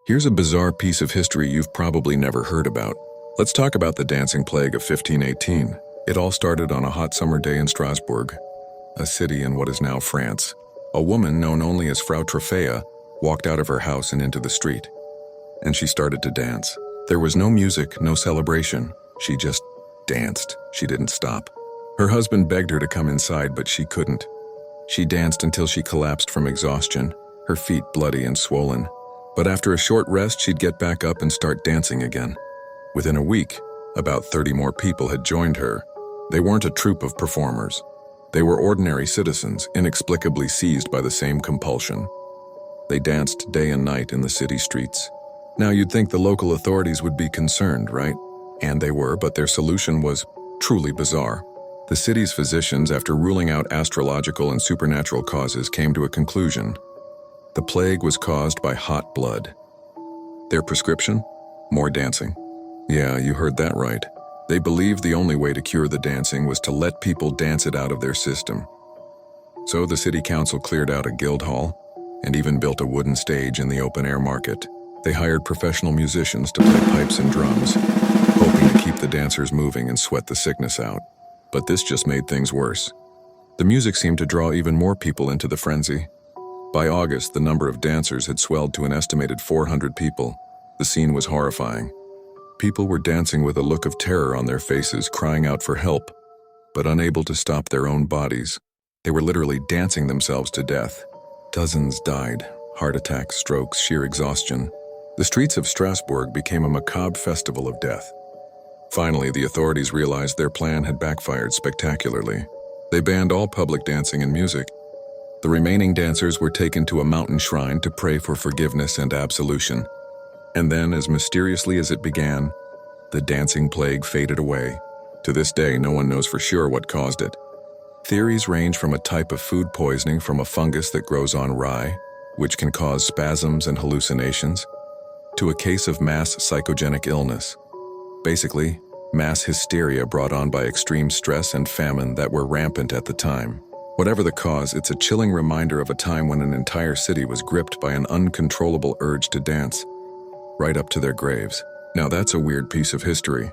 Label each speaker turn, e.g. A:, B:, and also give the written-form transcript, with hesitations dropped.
A: Here's a bizarre piece of history you've probably never heard about. Let's talk about the dancing plague of 1518. It all started on a hot summer day in Strasbourg, a city in what is now France. A woman known only as Frau Troffea walked out of her house and into the street, and she started to dance. There was no music, no celebration. She just danced. She didn't stop. Her husband begged her to come inside, but she couldn't. She danced until she collapsed from exhaustion, her feet bloody and swollen. But after a short rest, she'd get back up and start dancing again. Within a week, about 30 more people had joined her. They weren't a troupe of performers. They were ordinary citizens, inexplicably seized by the same compulsion. They danced day and night in the city streets. Now you'd think the local authorities would be concerned, right? And they were, but their solution was truly bizarre. The city's physicians, after ruling out astrological and supernatural causes, came to a conclusion. The plague was caused by hot blood. Their prescription? More dancing. Yeah, you heard that right. They believed the only way to cure the dancing was to let people dance it out of their system. So the city council cleared out a guild hall and even built a wooden stage in the open-air market. They hired professional musicians to play pipes and drums, hoping to keep the dancers moving and sweat the sickness out. But this just made things worse. The music seemed to draw even more people into the frenzy. By August, the number of dancers had swelled to an estimated 400 people. The scene was horrifying. People were dancing with a look of terror on their faces, crying out for help, but unable to stop their own bodies. They were literally dancing themselves to death. Dozens died, heart attacks, strokes, sheer exhaustion. The streets of Strasbourg became a macabre festival of death. Finally, the authorities realized their plan had backfired spectacularly. They banned all public dancing and music. The remaining dancers were taken to a mountain shrine to pray for forgiveness and absolution. And then, as mysteriously as it began, the dancing plague faded away. To this day, no one knows for sure what caused it. Theories range from a type of food poisoning from a fungus that grows on rye, which can cause spasms and hallucinations, to a case of mass psychogenic illness. Basically, mass hysteria brought on by extreme stress and famine that were rampant at the time. Whatever the cause, it's a chilling reminder of a time when an entire city was gripped by an uncontrollable urge to dance, right up to their graves. Now that's a weird piece of history.